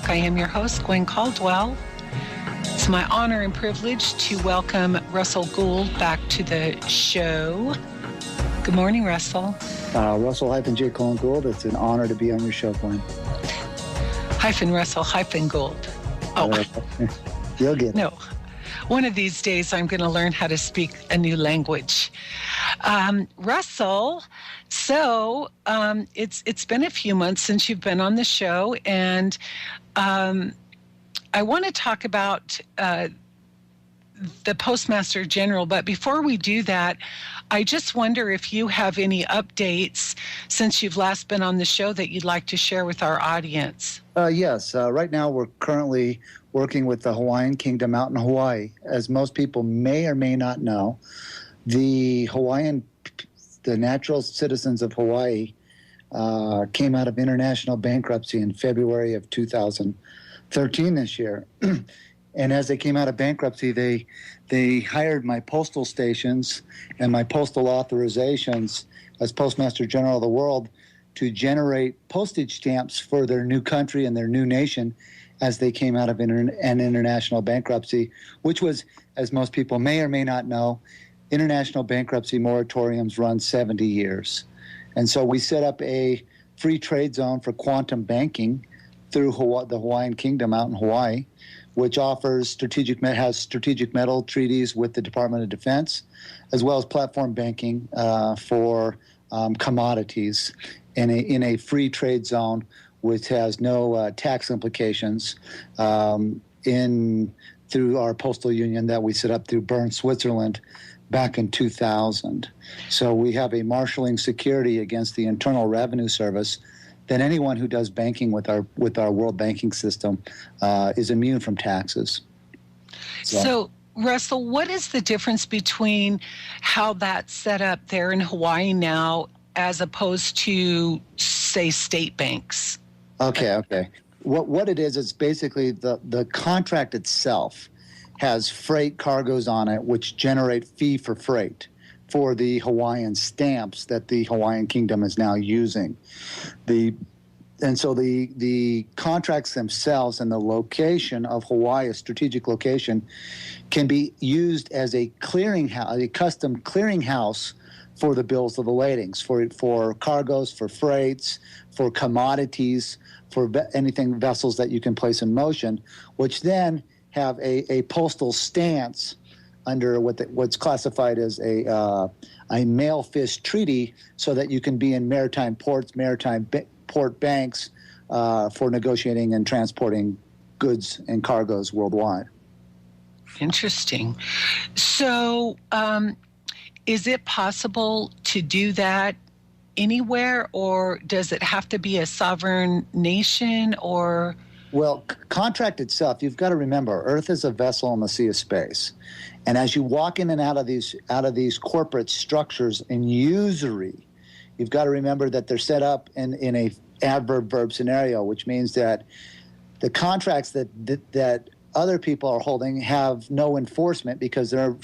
Talk. I am your host, Gwen Caldwell. It's my honor and privilege to welcome Russell Gould back to the show. Good morning, Russell. Russell-J. Gould. It's an honor to be on your show, Gwen. Russell-Gould. Oh, you'll get it. No. One of these days, I'm going to learn how to speak a new language. Russell, so it's been a few months since you've been on the show, and I want to talk about the Postmaster General. But before we do that, I just wonder if you have any updates since you've last been on the show that you'd like to share with our audience. Yes. Right now, we're currently working with the Hawaiian Kingdom out in Hawaii. As most people may or may not know, the natural citizens of Hawaii came out of international bankruptcy in February of 2013 this year. And as they came out of bankruptcy, they hired my postal stations and my postal authorizations as Postmaster General of the world to generate postage stamps for their new country and their new nation as they came out of an international bankruptcy, which was, as most people may or may not know, international bankruptcy moratoriums run 70 years. And so we set up a free trade zone for quantum banking through the Hawaiian Kingdom out in Hawaii, which has strategic metal treaties with the Department of Defense, as well as platform banking for commodities in a free trade zone, which has no tax implications through our postal union that we set up through Bern, Switzerland, back in 2000. So we have a marshaling security against the Internal Revenue Service that anyone who does banking with our world banking system is immune from taxes. So, Russell, what is the difference between how that's set up there in Hawaii now as opposed to, say, state banks? Okay. What it is basically the contract itself has freight cargoes on it which generate fee for freight for the Hawaiian stamps that the Hawaiian Kingdom is now using. And so the contracts themselves and the location of Hawaii, a strategic location, can be used as a clearinghouse, a custom clearinghouse for the bills of the ladings, for cargoes, for freights, for commodities, for vessels that you can place in motion, which then have a postal stance under what's classified as a mail fish treaty, so that you can be in maritime ports, port banks for negotiating and transporting goods and cargoes worldwide. Interesting. So is it possible to do that anywhere, or does it have to be a sovereign nation, or? Well, contract itself, you've got to remember, Earth is a vessel in the sea of space. And as you walk in and out of these corporate structures in usury, you've got to remember that they're set up in a adverb-verb scenario, which means that the contracts that other people are holding have no enforcement because they're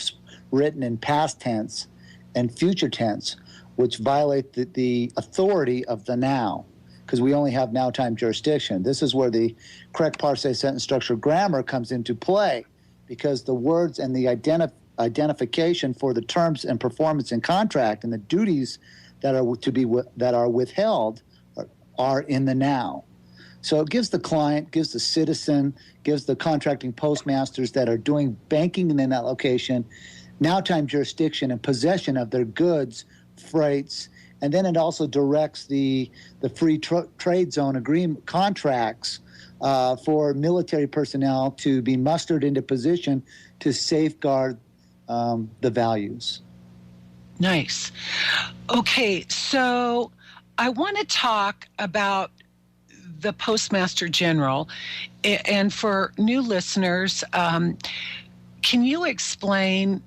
written in past tense and future tense, which violate the authority of the now, because we only have now-time jurisdiction. This is where the correct parse sentence structure grammar comes into play, because the words and the identification for the terms and performance in contract and the duties that are withheld are in the now. So it gives the client, gives the citizen, gives the contracting postmasters that are doing banking in that location now-time jurisdiction and possession of their goods, freights, and then it also directs the free trade zone agreement contracts for military personnel to be mustered into position to safeguard the values. Nice. Okay, so I want to talk about the Postmaster General. And for new listeners, can you explain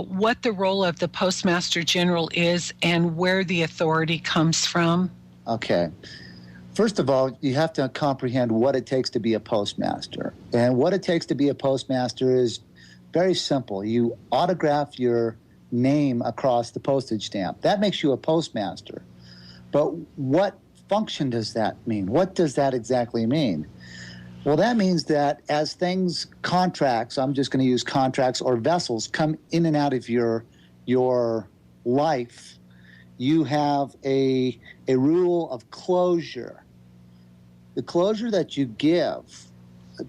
what the role of the Postmaster General is and where the authority comes from? Okay. First of all, you have to comprehend what it takes to be a postmaster. And what it takes to be a postmaster is very simple. You autograph your name across the postage stamp. That makes you a postmaster. But what function does that mean? What does that exactly mean? Well, that means that as contracts, I'm just going to use contracts or vessels, come in and out of your life, you have a rule of closure. The closure that you give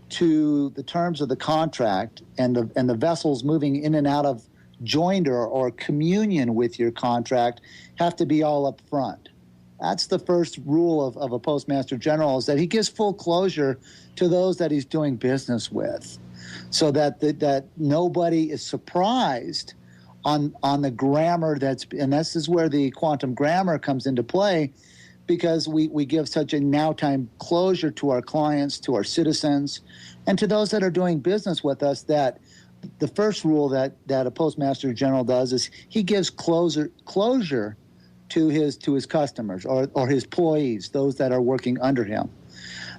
to the terms of the contract and the vessels moving in and out of joinder or communion with your contract have to be all up front. That's the first rule of a Postmaster General, is that he gives full closure to those that he's doing business with, so that nobody is surprised on the grammar and this is where the quantum grammar comes into play, because we give such a now-time closure to our clients, to our citizens, and to those that are doing business with us, that the first rule that a Postmaster General does is he gives closure to his customers or his employees, those that are working under him.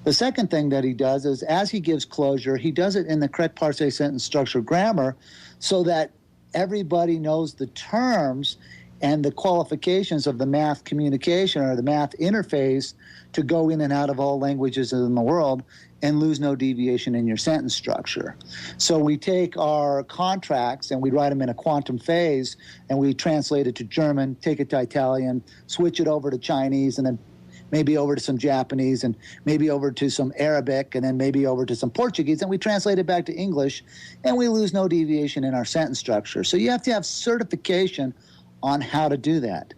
The second thing that he does is, as he gives closure, he does it in the correct parse sentence structure grammar, so that everybody knows the terms and the qualifications of the math communication or the math interface to go in and out of all languages in the world and lose no deviation in your sentence structure. So we take our contracts and we write them in a quantum phase, and we translate it to German, take it to Italian, switch it over to Chinese, and then maybe over to some Japanese, and maybe over to some Arabic, and then maybe over to some Portuguese, and we translate it back to English, and we lose no deviation in our sentence structure. So you have to have certification on how to do that.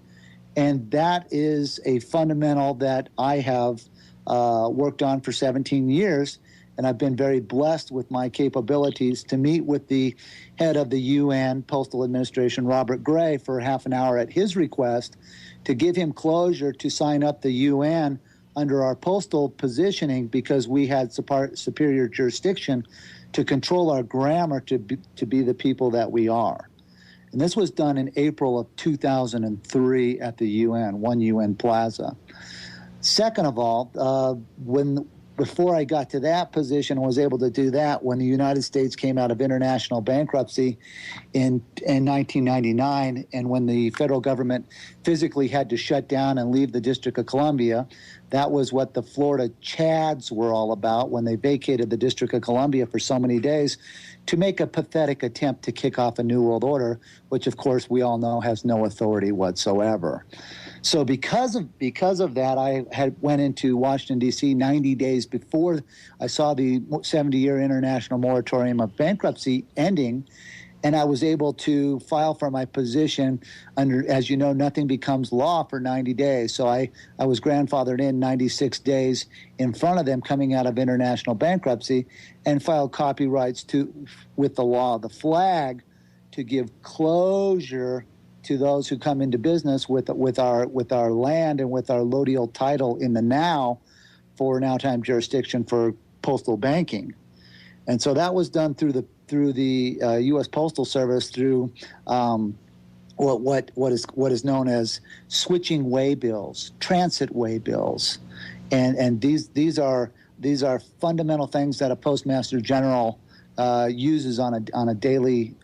And that is a fundamental that I have worked on for 17 years, and I've been very blessed with my capabilities to meet with the head of the UN Postal Administration, Robert Gray, for half an hour at his request, to give him closure to sign up the UN under our postal positioning, because we had superior jurisdiction to control our grammar to be the people that we are. And this was done in April of 2003 at the UN, One UN Plaza. Second of all, before I got to that position and was able to do that, when the United States came out of international bankruptcy in 1999, and when the federal government physically had to shut down and leave the District of Columbia, that was what the Florida Chads were all about, when they vacated the District of Columbia for so many days to make a pathetic attempt to kick off a New World Order, which, of course, we all know has no authority whatsoever. So because of that, I went into Washington, D.C. 90 days before I saw the 70-year international moratorium of bankruptcy ending, and I was able to file for my position under, as you know, nothing becomes law for 90 days. So I was grandfathered in 96 days in front of them coming out of international bankruptcy, and filed copyrights with the law of the flag to give closure to those who come into business with our land and with our lodial title in the now for now-time jurisdiction for postal banking. And so that was done through the U.S. Postal Service through what is known as switching waybills, transit waybills, and these are fundamental things that a Postmaster General uses on a daily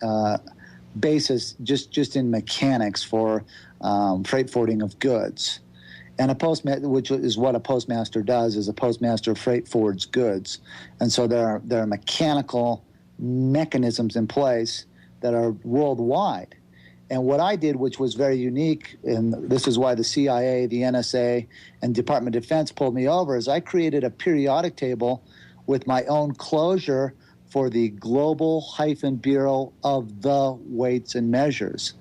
basis, just in mechanics for freight forwarding of goods. And which is what a postmaster does, is a postmaster freight forwards goods. And so there are mechanical mechanisms in place that are worldwide. And what I did, which was very unique, and this is why the CIA, the NSA, and Department of Defense pulled me over, is I created a periodic table with my own closure for the Global-Bureau of the Weights and Measures.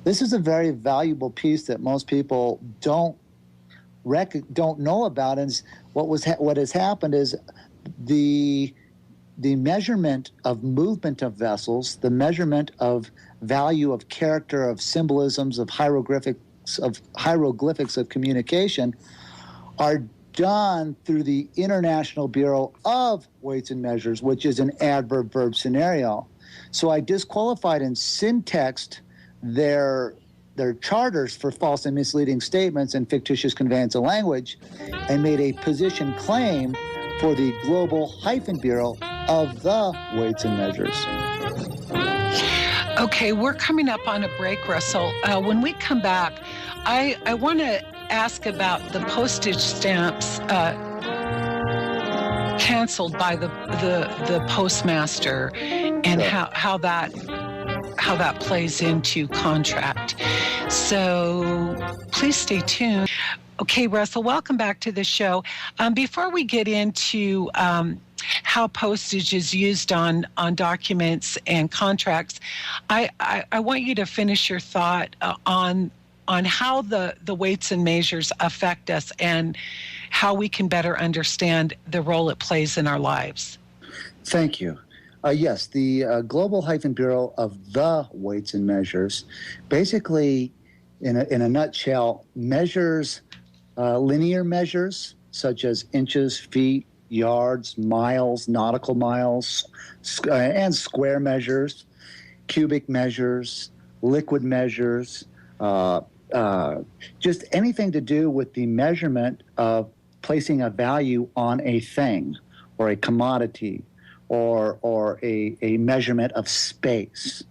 This is a very valuable piece that most people don't know about. And what has happened is the measurement of movement of vessels, the measurement of value of character, of symbolisms, of hieroglyphics of communication are done through the International Bureau of Weights and Measures, which is an adverb-verb scenario. So I disqualified and syntexed their charters for false and misleading statements and fictitious conveyance of language, and made a position claim for the Global-Bureau of the Weights and Measures. Okay, we're coming up on a break, Russell. When we come back, I want to ask about the postage stamps canceled by the postmaster, and how that plays into contract. So please stay tuned. Okay, Russell, welcome back to the show. Before we get into how postage is used on documents and contracts, I want you to finish your thought on how the weights and measures affect us and how we can better understand the role it plays in our lives. Thank you. Yes, the Global-Bureau of the Weights and Measures basically, in a nutshell, measures linear measures such as inches, feet, yards, miles, nautical miles, and square measures, cubic measures, liquid measures, just anything to do with the measurement of placing a value on a thing or a commodity or a measurement of space.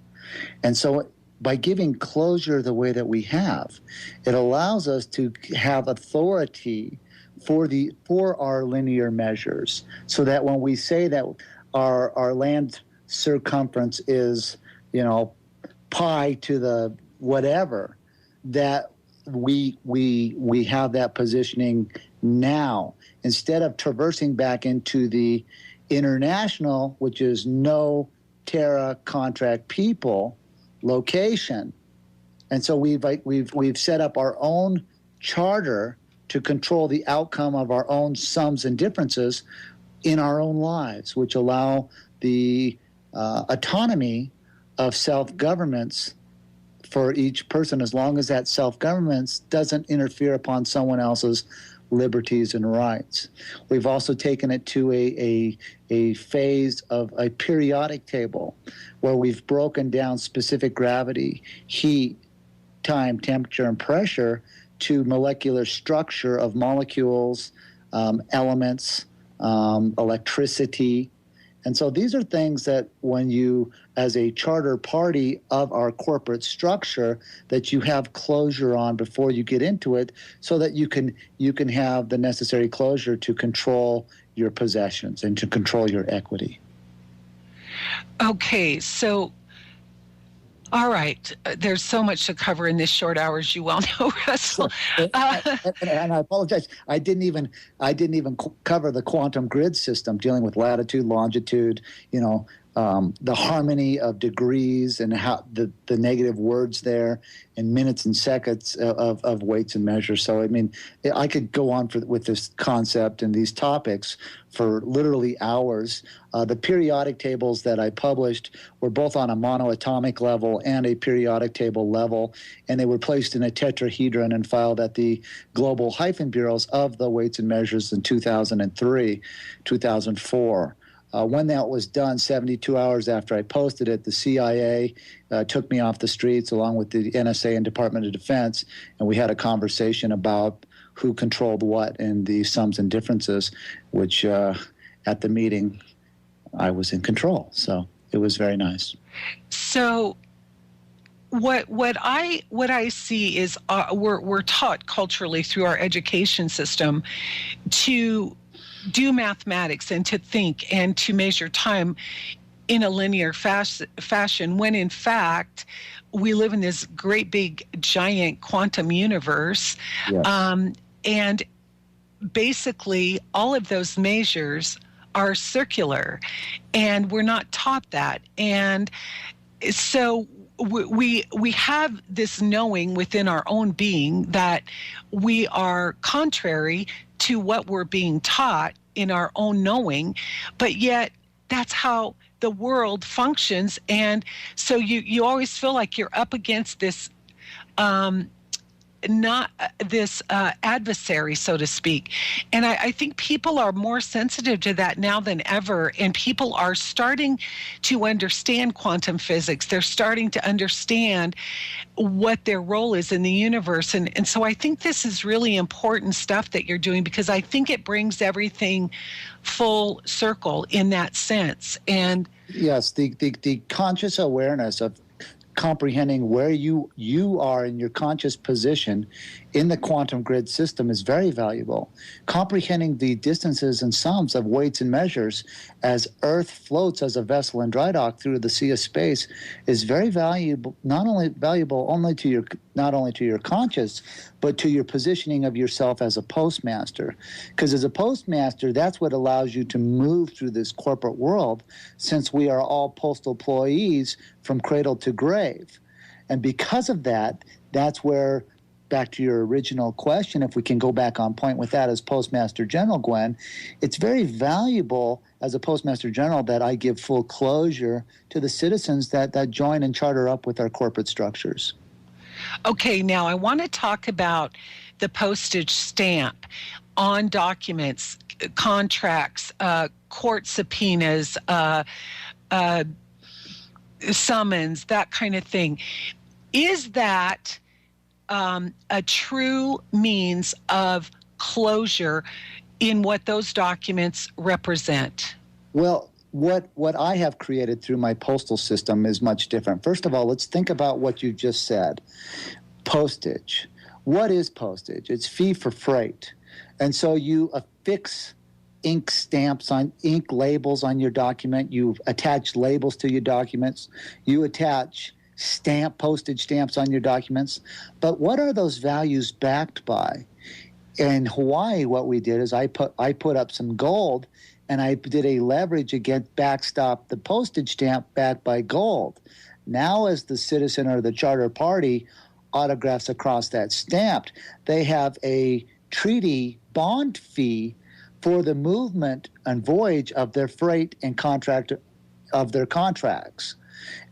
And so by giving closure the way that we have, it allows us to have authority for our linear measures, so that when we say that our land circumference is, pi to the whatever, that we have that positioning now, instead of traversing back into the international, which is no terra contract people location. And so we've set up our own charter to control the outcome of our own sums and differences in our own lives, which allow the autonomy of self-governments for each person, as long as that self-government doesn't interfere upon someone else's liberties and rights. We've also taken it to a phase of a periodic table where we've broken down specific gravity, heat, time, temperature, and pressure to molecular structure of molecules, elements, electricity. And so these are things that when you, as a charter party of our corporate structure, that you have closure on before you get into it, so that you can have the necessary closure to control your possessions and to control your equity. Okay, so all right. There's so much to cover in this short hour, as you well know, Russell. And I apologize. I didn't even cover the quantum grid system, dealing with latitude, longitude, the harmony of degrees and how the negative words there, and minutes and seconds of weights and measures. So, I mean, I could go on with this concept and these topics for literally hours. The periodic tables that I published were both on a monoatomic level and a periodic table level, and they were placed in a tetrahedron and filed at the Global Bureaus of the Weights and Measures in 2003, 2004. When that was done, 72 hours after I posted it, the CIA took me off the streets along with the NSA and Department of Defense, and we had a conversation about who controlled what and the sums and differences, which at the meeting I was in control. So it was very nice. So what I see is we're taught culturally through our education system to do mathematics and to think and to measure time in a linear fashion, when in fact we live in this great big giant quantum universe. Yes. And basically all of those measures are circular, and we're not taught that. And so we have this knowing within our own being that we are contrary to what we're being taught in our own knowing, but yet that's how the world functions. And so you always feel like you're up against this adversary, so to speak. And I think people are more sensitive to that now than ever, and people are starting to understand quantum physics. They're starting to understand what their role is in the universe. And so I think this is really important stuff that you're doing, because I think it brings everything full circle in that sense. And yes, the conscious awareness of comprehending where you are in your conscious position in the quantum grid system is very valuable. Comprehending the distances and sums of weights and measures as Earth floats as a vessel in dry dock through the sea of space is very valuable, not only to your conscience, but to your positioning of yourself as a postmaster. Because as a postmaster, that's what allows you to move through this corporate world, since we are all postal employees from cradle to grave. And because of that, that's where, back to your original question, if we can go back on point with that as Postmaster General, Gwen, it's very valuable as a Postmaster General that I give full closure to the citizens that join and charter up with our corporate structures. Okay, now I want to talk about the postage stamp on documents, contracts, court subpoenas, summons, that kind of thing. Is that a true means of closure in what those documents represent? Well, what I have created through my postal system is much different. First of all, let's think about what you just said. Postage. What is postage? It's fee for freight. And so you affix ink labels on your document. You attach labels to your documents. You attach postage stamps on your documents. But what are those values backed by? In Hawaii, what we did is I put up some gold, and I did a leverage against backstop the postage stamp backed by gold. Now, as the citizen or the charter party autographs across that stamp, they have a treaty bond fee for the movement and voyage of their freight and contract of their contracts.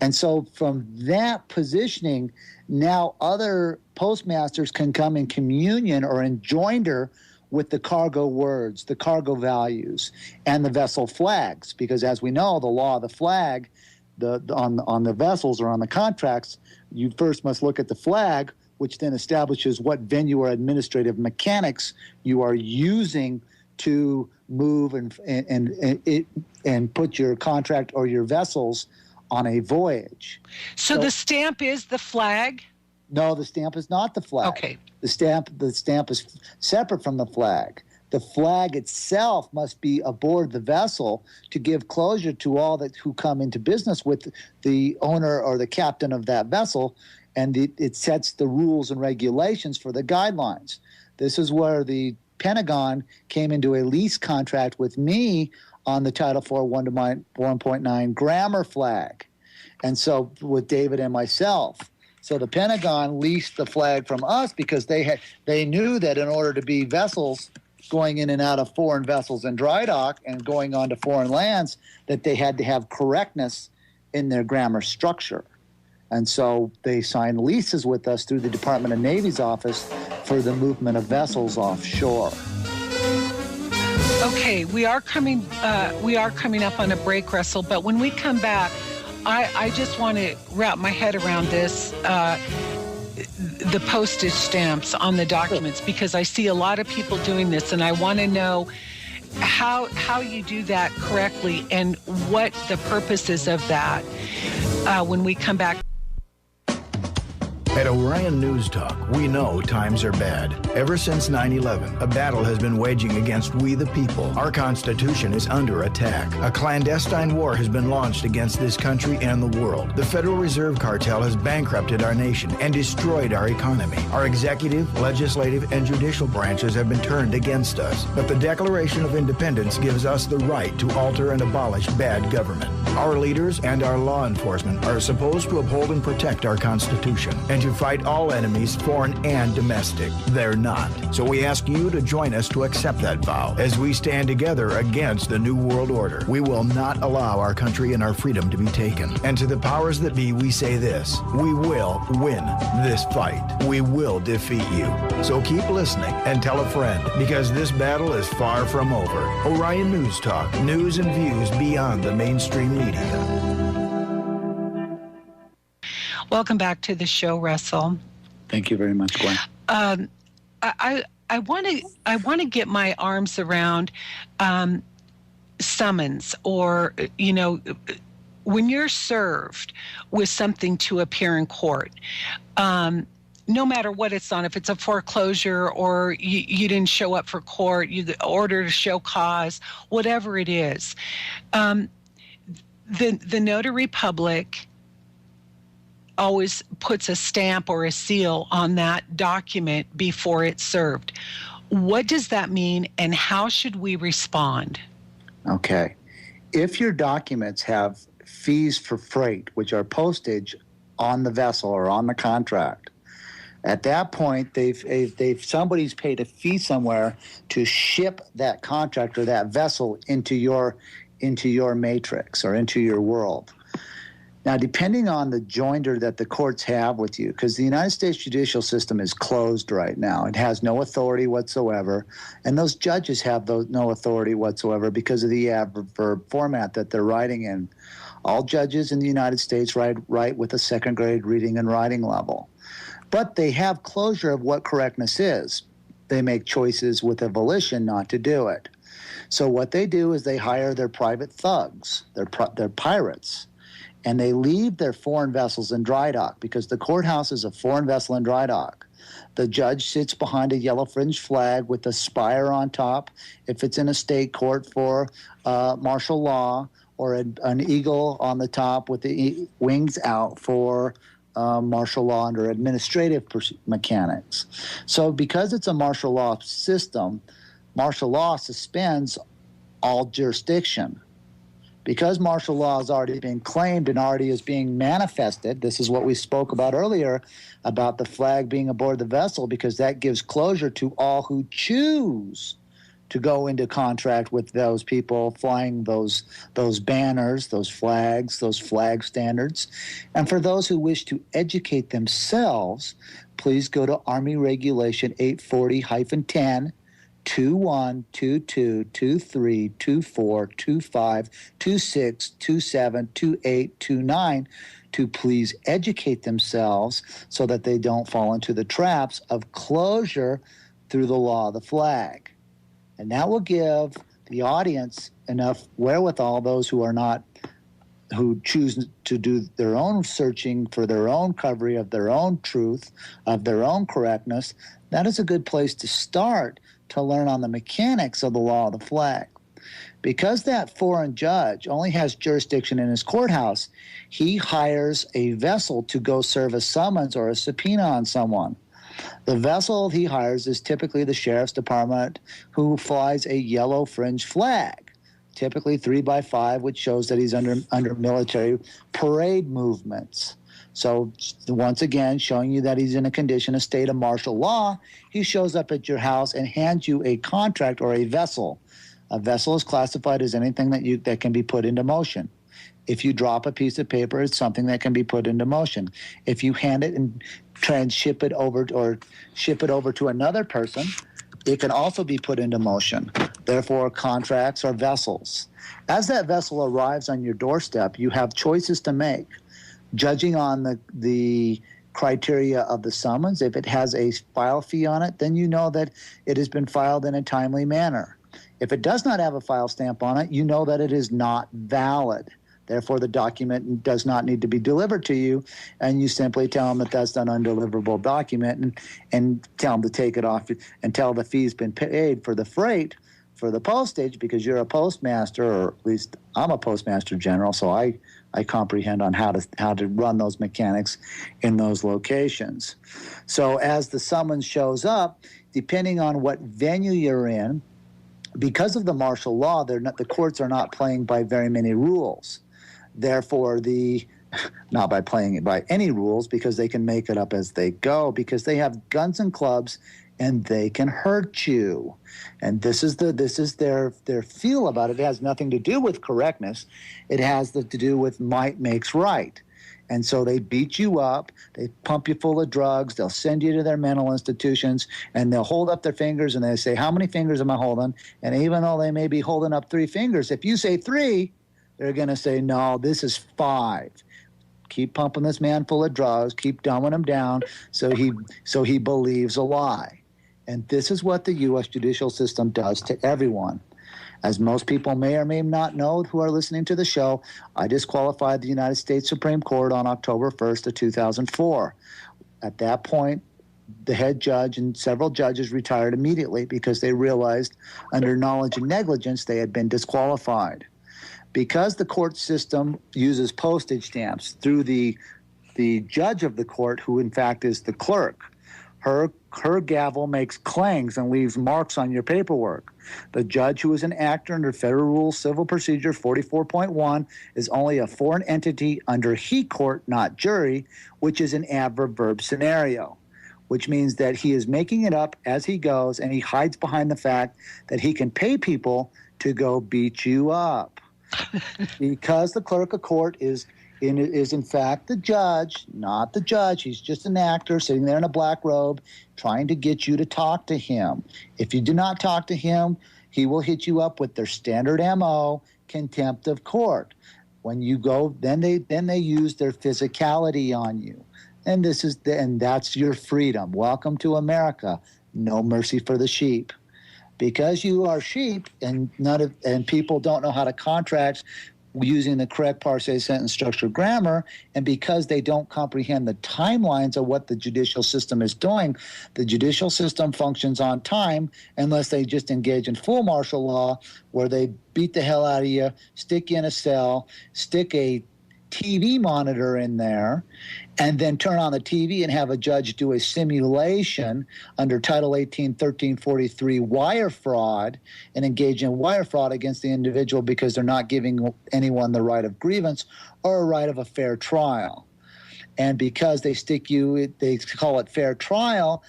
And so from that positioning, now other postmasters can come in communion or in joinder with the cargo words, the cargo values, and the vessel flags. Because as we know, the law of the flag on the vessels or on the contracts, you first must look at the flag, which then establishes what venue or administrative mechanics you are using to move and put your contract or your vessels on a voyage. So the stamp is the flag? No, the stamp is not the flag. Okay. The stamp is separate from the flag. The flag itself must be aboard the vessel to give closure to all who come into business with the owner or the captain of that vessel, and it sets the rules and regulations for the guidelines. This is where the Pentagon came into a lease contract with me on the Title IV 1.9 grammar flag. And so with David and myself. So the Pentagon leased the flag from us because they knew that in order to be vessels going in and out of foreign vessels in dry dock and going onto foreign lands, that they had to have correctness in their grammar structure. And so they signed leases with us through the Department of Navy's office for the movement of vessels offshore. Okay, we are coming up on a break, Russell, but when we come back, I just want to wrap my head around this, the postage stamps on the documents, because I see a lot of people doing this, and I want to know how you do that correctly and what the purpose is of that when we come back. At Orion News Talk, we know times are bad. Ever since 9/11, a battle has been waging against we the people. Our Constitution is under attack. A clandestine war has been launched against this country and the world. The Federal Reserve Cartel has bankrupted our nation and destroyed our economy. Our executive, legislative, and judicial branches have been turned against us. But the Declaration of Independence gives us the right to alter and abolish bad government. Our leaders and our law enforcement are supposed to uphold and protect our Constitution and to fight all enemies, foreign and domestic. They're not. So we ask you to join us to accept that vow as we stand together against the New World Order. We will not allow our country and our freedom to be taken. And to the powers that be, we say this: we will win this fight. We will defeat you. So keep listening and tell a friend, because this battle is far from over. Orion News Talk, news and views beyond the mainstream media. Welcome back to the show, Russell. Thank you very much, Gwen. I want to get my arms around summons, or when you're served with something to appear in court. no matter what it's on, if it's a foreclosure or you didn't show up for court, you ordered a show cause, whatever it is, the notary public always puts a stamp or a seal on that document before it's served. What does that mean, and how should we respond? Okay. If your documents have fees for freight, which are postage on the vessel or on the contract, at that point, somebody's paid a fee somewhere to ship that contract or that vessel into your matrix or into your world. Now, depending on the joinder that the courts have with you, because the United States judicial system is closed right now. It has no authority whatsoever, and those judges have no authority whatsoever because of the adverb format that they're writing in. All judges in the United States write with a second grade reading and writing level. But they have closure of what correctness is. They make choices with a volition not to do it. So what they do is they hire their private thugs, their pirates, and they leave their foreign vessels in dry dock because the courthouse is a foreign vessel in dry dock. The judge sits behind a yellow fringe flag with a spire on top if it's in a state court for martial law, or an eagle on the top with the wings out for martial law under administrative mechanics. So because it's a martial law system, martial law suspends all jurisdiction. Because martial law has already been claimed and already is being manifested, this is what we spoke about earlier about the flag being aboard the vessel, because that gives closure to all who choose to go into contract with those people flying those banners, those flags, those flag standards. And for those who wish to educate themselves, please go to Army Regulation 840-10, 21, 22, 23, 24, 25, 26, 27, 28, 29 to please educate themselves so that they don't fall into the traps of closure through the law of the flag. And that will give the audience enough wherewithal, those who choose to do their own searching for their own recovery of their own truth, of their own correctness. That is a good place to start to learn on the mechanics of the law of the flag. Because that foreign judge only has jurisdiction in his courthouse, he hires a vessel to go serve a summons or a subpoena on someone. The vessel he hires is typically the sheriff's department, who flies a yellow fringe flag, typically 3x5, which shows that he's under military parade movements. So once again, showing you that he's in a state of martial law, he shows up at your house and hands you a contract or a vessel. A vessel is classified as anything that can be put into motion. If you drop a piece of paper, it's something that can be put into motion. If you hand it and try and ship it over to another person, it can also be put into motion. Therefore, contracts are vessels. As that vessel arrives on your doorstep, you have choices to make. Judging on the criteria of the summons, if it has a file fee on it, then you know that it has been filed in a timely manner. If it does not have a file stamp on it, you know that it is not valid. Therefore, the document does not need to be delivered to you, and you simply tell them that that's an undeliverable document and tell them to take it off until the fee's been paid for the freight, for the postage, because you're a postmaster, or at least I'm a postmaster general, so I comprehend on how to run those mechanics in those locations. So as the summons shows up, depending on what venue you're in, because of the martial law, the courts are not playing by very many rules. Therefore, not by playing it by any rules, because they can make it up as they go, because they have guns and clubs and they can hurt you. And this is their feel about it. It has nothing to do with correctness. It has to do with might makes right. And so they beat you up, they pump you full of drugs, they'll send you to their mental institutions, and they'll hold up their fingers and they say, how many fingers am I holding? And even though they may be holding up 3 fingers, if you say 3, they're going to say, no, this is 5. Keep pumping this man full of drugs, keep dumbing him down so he believes a lie. And this is what the U.S. judicial system does to everyone. As most people may or may not know who are listening to the show, I disqualified the United States Supreme Court on October 1st of 2004. At that point, the head judge and several judges retired immediately because they realized under knowledge and negligence they had been disqualified. Because the court system uses postage stamps through the judge of the court, who in fact is the clerk, her gavel makes clangs and leaves marks on your paperwork. The judge, who is an actor under Federal Rules Civil Procedure 44.1, is only a foreign entity under he court, not jury, which is an adverb scenario, which means that he is making it up as he goes, and he hides behind the fact that he can pay people to go beat you up. Because the clerk of court is in fact the judge, not the judge. He's just an actor sitting there in a black robe trying to get you to talk to him. If you do not talk to him, he will hit you up with their standard MO, contempt of court. When you go, then they use their physicality on you. And that's your freedom. Welcome to America. No mercy for the sheep. Because you are sheep and people don't know how to contract using the correct parsé sentence structure grammar, and because they don't comprehend the timelines of what the judicial system is doing, the judicial system functions on time unless they just engage in full martial law, where they beat the hell out of you, stick you in a cell, stick a TV monitor in there, and then turn on the TV and have a judge do a simulation under Title 18, 1343 wire fraud and engage in wire fraud against the individual because they're not giving anyone the right of grievance or a right of a fair trial. And because they call it fair trial,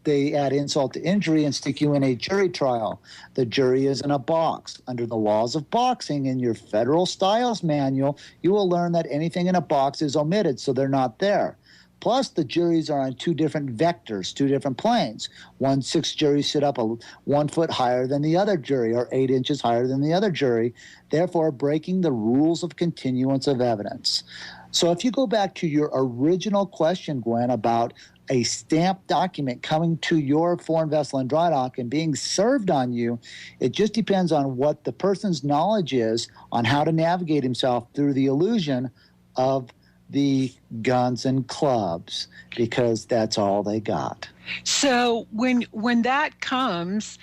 they add insult to injury and stick you in a jury trial. The jury is in a box. Under the laws of boxing in your federal styles manual, you will learn that anything in a box is omitted, so they're not there. Plus, the juries are on two different vectors, two different planes. 1/6 juries sit up 1 foot higher than the other jury, or 8 inches higher than the other jury, therefore breaking the rules of continuance of evidence. So if you go back to your original question, Gwen, about a stamped document coming to your foreign vessel in dry dock and being served on you, it just depends on what the person's knowledge is on how to navigate himself through the illusion of the guns and clubs, because that's all they got. So when that comes,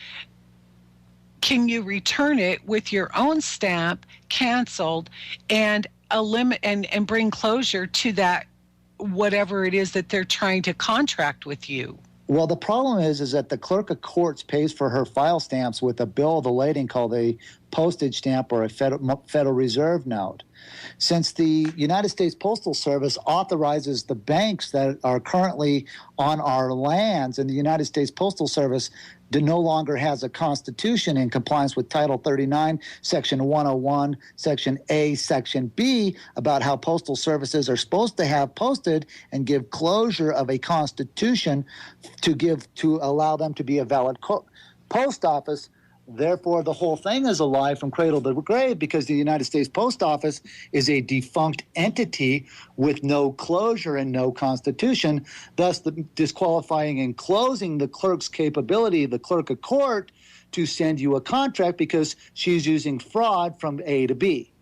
can you return it with your own stamp, canceled, and and bring closure to that, whatever it is that they're trying to contract with you? Well, the problem is that the clerk of courts pays for her file stamps with a bill of the lading called a postage stamp or a Federal Reserve note. Since the United States Postal Service authorizes the banks that are currently on our lands, and the United States Postal Service no longer has a constitution in compliance with Title 39, Section 101, Section A, Section B, about how postal services are supposed to have posted and give closure of a constitution to allow them to be a valid post office. Therefore, the whole thing is a lie from cradle to grave, because the United States Post Office is a defunct entity with no closure and no constitution, thus disqualifying and closing the clerk's capability, the clerk of court, to send you a contract because she's using fraud from A to B.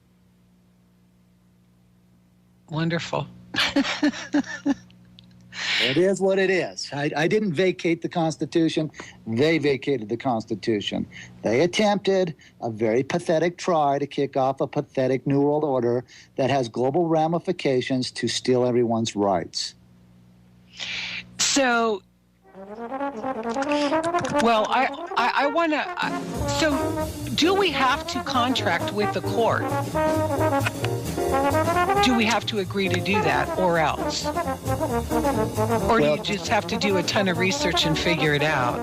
Wonderful. It is what it is. I didn't vacate the Constitution. They vacated the Constitution. They attempted a very pathetic try to kick off a pathetic New World Order that has global ramifications to steal everyone's rights. So, well, I want to, so do we have to contract with the court? Do we have to agree to do that, or else? Or do you just have to do a ton of research and figure it out?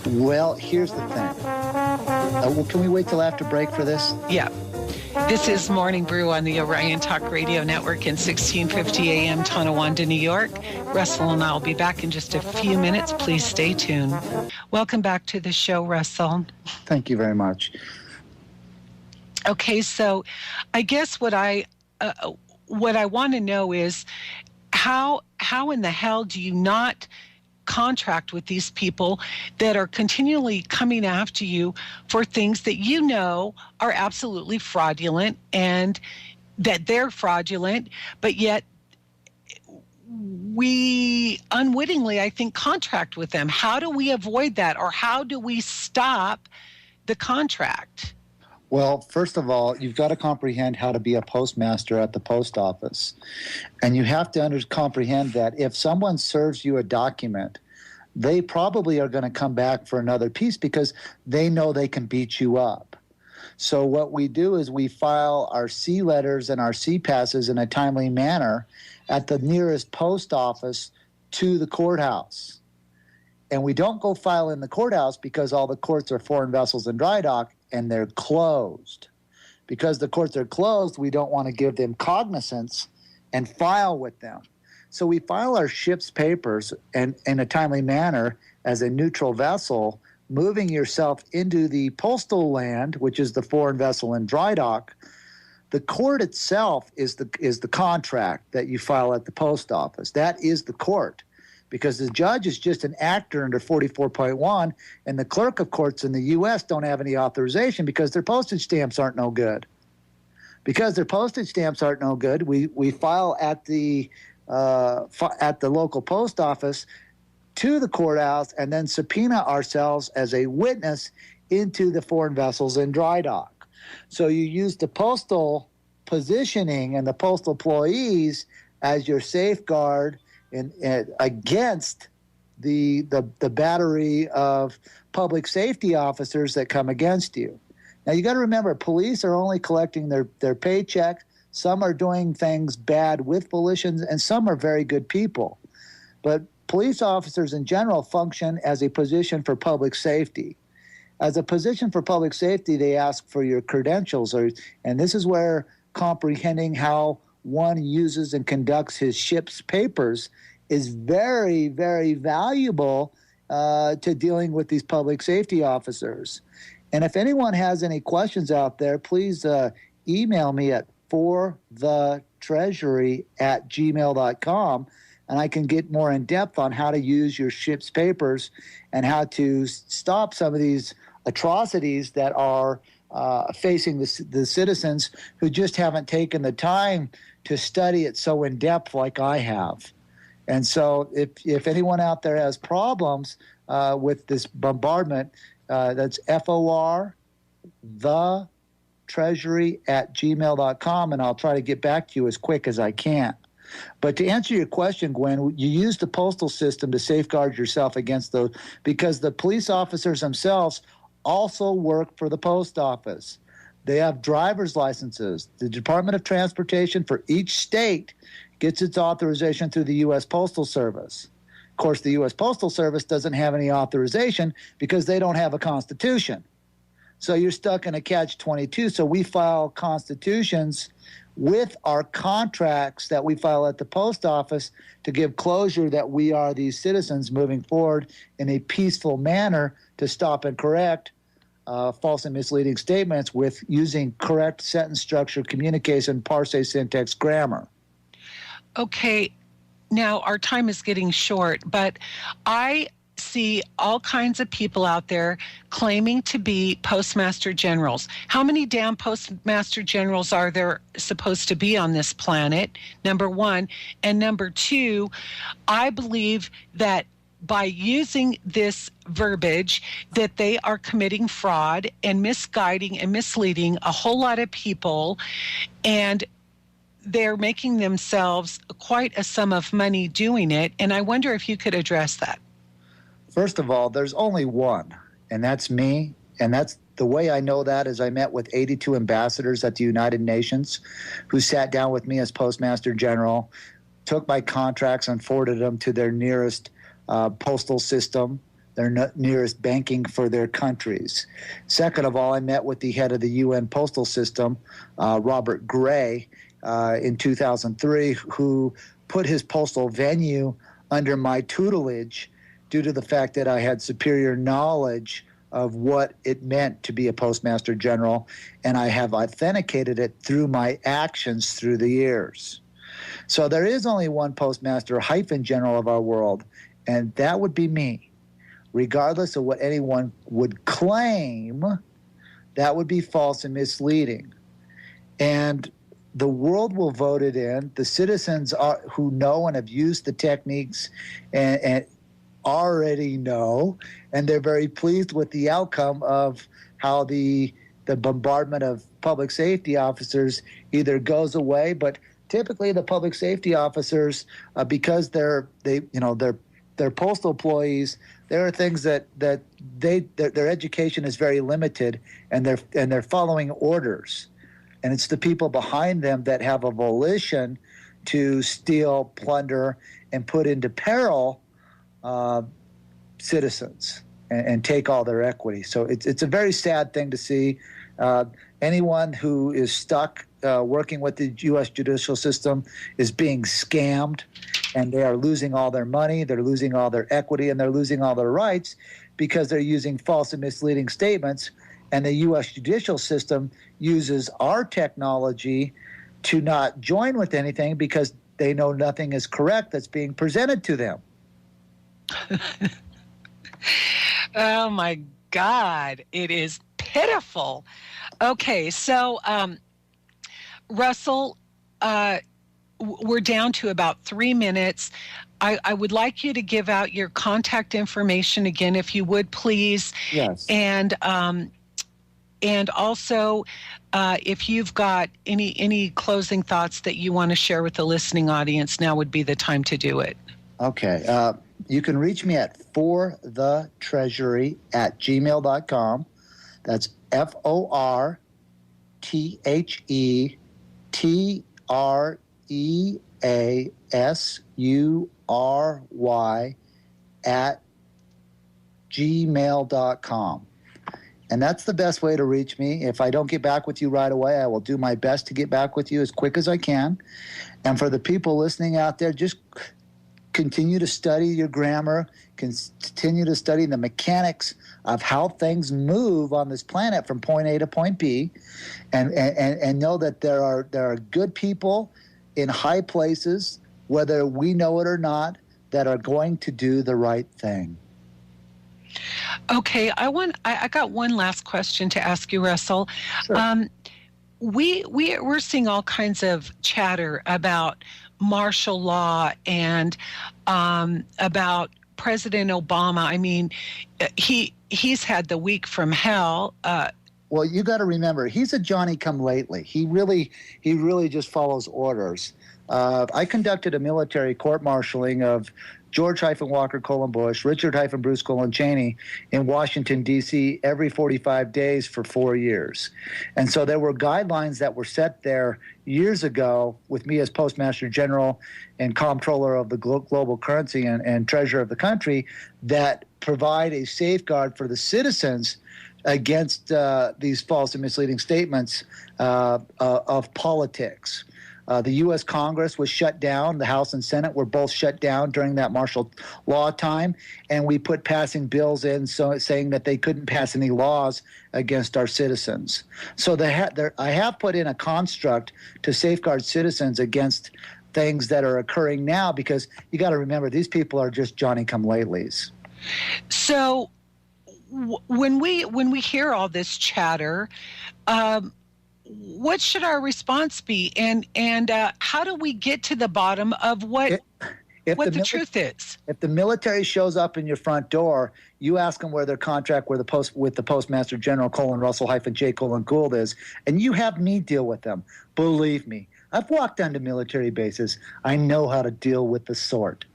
Well, here's the thing. Can we wait till after break for this? Yeah. This is Morning Brew on the Orion Talk Radio Network in 1650 AM, Tonawanda, New York. Russell and I will be back in just a few minutes. Please stay tuned. Welcome back to the show, Russell. Thank you very much. Okay, so I guess what I want to know is how in the hell do you not contract with these people that are continually coming after you for things that you know are absolutely fraudulent, and that they're fraudulent, but yet we unwittingly, I think, contract with them. How do we avoid that, or how do we stop the contract? Well, first of all, you've got to comprehend how to be a postmaster at the post office. And you have to comprehend that if someone serves you a document, they probably are going to come back for another piece because they know they can beat you up. So what we do is we file our C letters and our C passes in a timely manner at the nearest post office to the courthouse. And we don't go file in the courthouse because all the courts are foreign vessels and dry dock, and they're closed. Because the courts are closed, we don't want to give them cognizance and file with them. So we file our ship's papers and in a timely manner as a neutral vessel, moving yourself into the postal land, which is the foreign vessel and dry dock. The court itself is the contract that you file at the post office. That is the court, because the judge is just an actor under 44.1, and the clerk of courts in the U.S. don't have any authorization because their postage stamps aren't no good. Because their postage stamps aren't no good, we file at the local post office to the courthouse and then subpoena ourselves as a witness into the foreign vessels in dry dock. So you use the postal positioning and the postal employees as your safeguard against the battery of public safety officers that come against you. Now, you got to remember, police are only collecting their paycheck. Some are doing things bad with volitions, and some are very good people. But police officers in general function as a position for public safety. As a position for public safety, they ask for your credentials, and this is where comprehending how one uses and conducts his ship's papers is very, very valuable to dealing with these public safety officers. And if anyone has any questions out there, please email me at forthetreasury@gmail.com, and I can get more in depth on how to use your ship's papers and how to stop some of these atrocities that are facing the citizens who just haven't taken the time to study it so in depth like I have. And so if anyone out there has problems with this bombardment, that's FOREIGN-CORRESPONDENT@gmail.com, and I'll try to get back to you as quick as I can. But to answer your question, Gwen, you use the postal system to safeguard yourself against those, because the police officers themselves also work for the post office. They have driver's licenses. The Department of Transportation for each state gets its authorization through the U.S. Postal Service. Of course, the U.S. Postal Service doesn't have any authorization because they don't have a constitution. So you're stuck in a catch-22. So we file constitutions with our contracts that we file at the post office to give closure that we are these citizens moving forward in a peaceful manner to stop and correct false and misleading statements with using correct sentence structure, communication, parse, syntax, grammar. Okay, now our time is getting short, but I see all kinds of people out there claiming to be postmaster generals. How many damn postmaster generals are there supposed to be on this planet? Number one. And number two, I believe that by using this verbiage that they are committing fraud and misguiding and misleading a whole lot of people, and they're making themselves quite a sum of money doing it. And I wonder if you could address that. First of all, there's only one, and that's me. And that's the way I know that is I met with 82 ambassadors at the United Nations who sat down with me as Postmaster General, took my contracts and forwarded them to their nearest postal system, their nearest banking for their countries. Second of all, I met with the head of the UN postal system, Robert Gray, in 2003, who put his postal venue under my tutelage due to the fact that I had superior knowledge of what it meant to be a Postmaster General, and I have authenticated it through my actions through the years. So there is only one Postmaster-General of our world, and that would be me. Regardless of what anyone would claim, that would be false and misleading. And the world will vote it in. The citizens who know and have used the techniques and already know, and they're very pleased with the outcome of how the bombardment of public safety officers either goes away, but typically the public safety officers, because they're postal employees, there are things that their education is very limited, and they're following orders, and it's the people behind them that have a volition to steal, plunder, and put into peril citizens and take all their equity. So it's a very sad thing to see. Anyone who is stuck working with the U.S. judicial system is being scammed, and they are losing all their money, they're losing all their equity, and they're losing all their rights because they're using false and misleading statements. And the U.S. judicial system uses our technology to not join with anything because they know nothing is correct that's being presented to them. Oh, my God. It is pitiful. Okay, so Russell, we're down to about 3 minutes. I would like you to give out your contact information again, if you would, please. Yes. And also, if you've got any closing thoughts that you want to share with the listening audience, now would be the time to do it. Okay. You can reach me at forthetreasury@gmail.com. That's FORTHETREASURY@gmail.com. And that's the best way to reach me. If I don't get back with you right away, I will do my best to get back with you as quick as I can. And for the people listening out there, just continue to study your grammar, continue to study the mechanics of how things move on this planet from point A to point B, and know that there are good people in high places, whether we know it or not, that are going to do the right thing. Okay, I got one last question to ask you, Russell. Sure. We're seeing all kinds of chatter about martial law and about President Obama. I mean, he's had the week from hell. Well, you got to remember, he's a Johnny-come-lately. He really just follows orders. I conducted a military court-martialing of George Walker Bush, Richard Bruce Cheney in Washington, D.C. every 45 days for 4 years. And so there were guidelines that were set there years ago with me as Postmaster General and Comptroller of the global currency and Treasurer of the country that provide a safeguard for the citizens against these false and misleading statements of politics. The U.S. Congress was shut down. The House and Senate were both shut down during that martial law time, and we put passing bills in saying that they couldn't pass any laws against our citizens. So I have put in a construct to safeguard citizens against things that are occurring now, because you got to remember, these people are just Johnny-come-latelys. So when we hear all this chatter, what should our response be, and how do we get to the bottom of what the truth is? If the military shows up in your front door, you ask them where their contract with the Postmaster General Russell-J. Gould is, and you have me deal with them. Believe me, I've walked onto military bases. I know how to deal with the sort.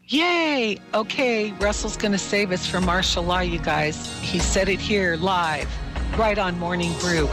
Yay! Okay, Russell's going to save us from martial law, you guys. He said it here live, right on Morning Brew.